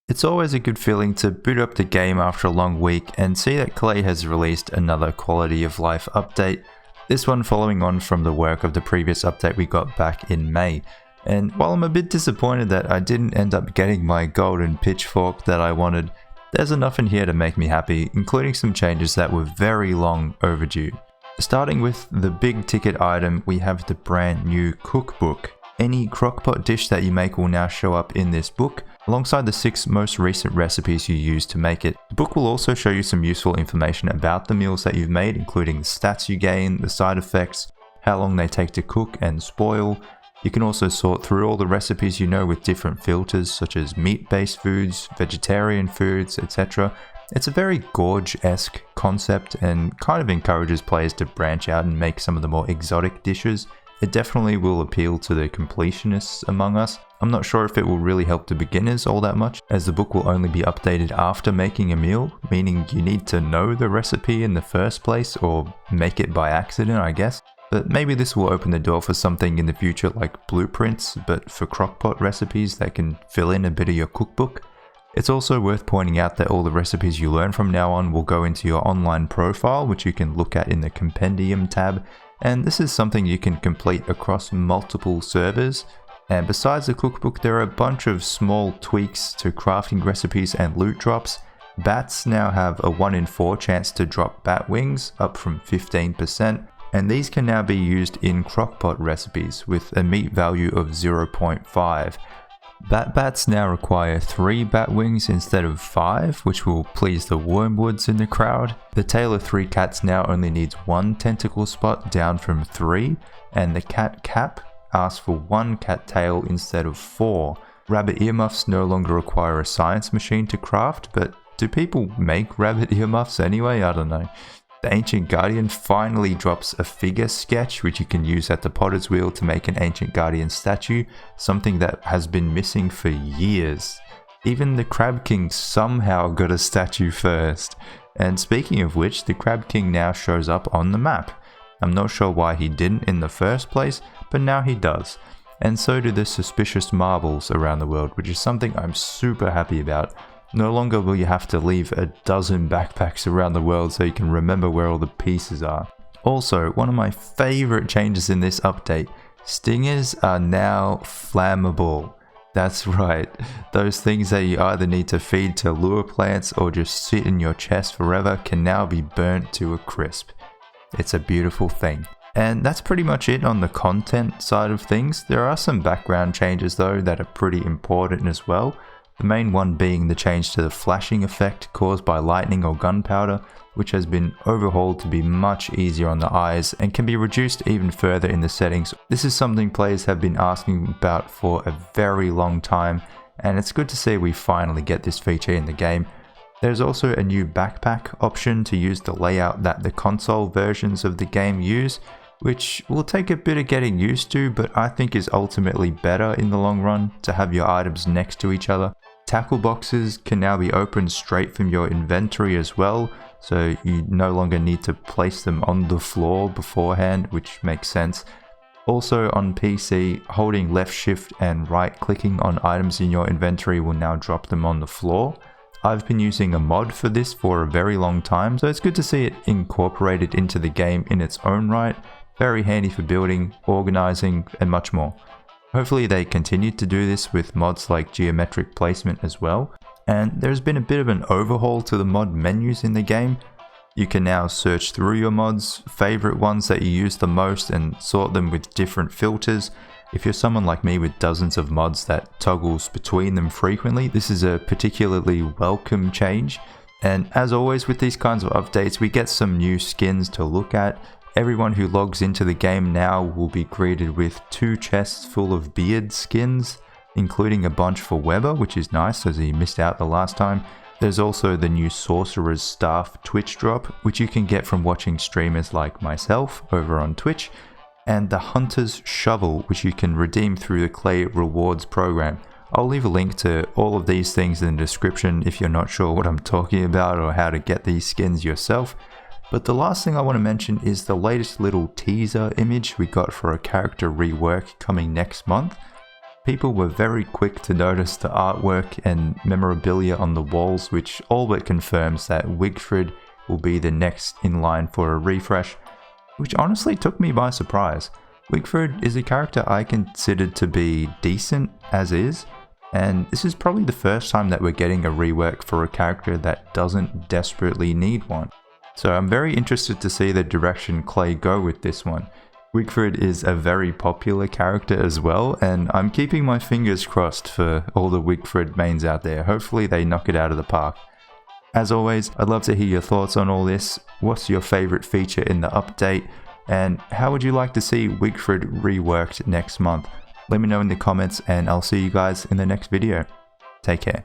It's always a good feeling to boot up the game after a long week and see that Klei has released another quality of life update, this one following on from the work of the previous update we got back in May. And while I'm a bit disappointed that I didn't end up getting my golden pitchfork that I wanted, there's enough in here to make me happy, including some changes that were very long overdue. Starting with the big ticket item, we have the brand new Cookbook. Any crockpot dish that you make will now show up in this book, alongside the 6 most recent recipes you use to make it. The book will also show you some useful information about the meals that you've made, including the stats you gain, the side effects, how long they take to cook and spoil. You can also sort through all the recipes you know with different filters, such as meat-based foods, vegetarian foods, etc. It's a very Gorge-esque concept and kind of encourages players to branch out and make some of the more exotic dishes. It definitely will appeal to the completionists among us. I'm not sure if it will really help the beginners all that much, as the book will only be updated after making a meal, meaning you need to know the recipe in the first place or make it by accident, I guess. But maybe this will open the door for something in the future like blueprints, but for crockpot recipes that can fill in a bit of your cookbook. It's also worth pointing out that all the recipes you learn from now on will go into your online profile, which you can look at in the Compendium tab. And this is something you can complete across multiple servers. And besides the cookbook, there are a bunch of small tweaks to crafting recipes and loot drops. Bats now have a 1 in 4 chance to drop bat wings, up from 15%. And these can now be used in crockpot recipes with a meat value of 0.5. Bats now require 3 bat wings instead of 5, which will please the wormwoods in the crowd. The tail of 3 cats now only needs 1 tentacle spot, down from 3, and the cat cap asks for 1 cat tail instead of 4. Rabbit earmuffs no longer require a science machine to craft, but do people make rabbit earmuffs anyway? I don't know. The Ancient Guardian finally drops a figure sketch, which you can use at the Potter's Wheel to make an Ancient Guardian statue, something that has been missing for years. Even the Crab King somehow got a statue first. And speaking of which, the Crab King now shows up on the map. I'm not sure why he didn't in the first place, but now he does. And so do the suspicious marbles around the world, which is something I'm super happy about. No longer will you have to leave a dozen backpacks around the world so you can remember where all the pieces are. Also, one of my favorite changes in this update, stingers are now flammable. That's right, those things that you either need to feed to lure plants or just sit in your chest forever can now be burnt to a crisp. It's a beautiful thing. And that's pretty much it on the content side of things. There are some background changes though that are pretty important as well. The main one being the change to the flashing effect caused by lightning or gunpowder, which has been overhauled to be much easier on the eyes and can be reduced even further in the settings. This is something players have been asking about for a very long time, and it's good to see we finally get this feature in the game. There's also a new backpack option to use the layout that the console versions of the game use, which will take a bit of getting used to, but I think is ultimately better in the long run to have your items next to each other. Tackle boxes can now be opened straight from your inventory as well, so you no longer need to place them on the floor beforehand, which makes sense. Also on PC, holding left shift and right clicking on items in your inventory will now drop them on the floor. I've been using a mod for this for a very long time, so it's good to see it incorporated into the game in its own right. Very handy for building, organizing, and much more. Hopefully they continue to do this with mods like geometric placement as well. And there's been a bit of an overhaul to the mod menus in the game. You can now search through your mods, favorite ones that you use the most, and sort them with different filters. If you're someone like me with dozens of mods that toggles between them frequently, this is a particularly welcome change. And as always with these kinds of updates, we get some new skins to look at. Everyone who logs into the game now will be greeted with 2 chests full of beard skins, including a bunch for Weber, which is nice as he missed out the last time. There's also the new Sorcerer's Staff Twitch drop, which you can get from watching streamers like myself over on Twitch, and the Hunter's Shovel, which you can redeem through the Klei Rewards program. I'll leave a link to all of these things in the description if you're not sure what I'm talking about or how to get these skins yourself. But the last thing I want to mention is the latest little teaser image we got for a character rework coming next month. People were very quick to notice the artwork and memorabilia on the walls, which all but confirms that Wigfrid will be the next in line for a refresh, which honestly took me by surprise. Wigfrid is a character I considered to be decent as is, and this is probably the first time that we're getting a rework for a character that doesn't desperately need one. So I'm very interested to see the direction Klei go with this one. Wigfrid is a very popular character as well, and I'm keeping my fingers crossed for all the Wigfrid mains out there. Hopefully they knock it out of the park. As always, I'd love to hear your thoughts on all this. What's your favorite feature in the update? And how would you like to see Wigfrid reworked next month? Let me know in the comments, and I'll see you guys in the next video. Take care.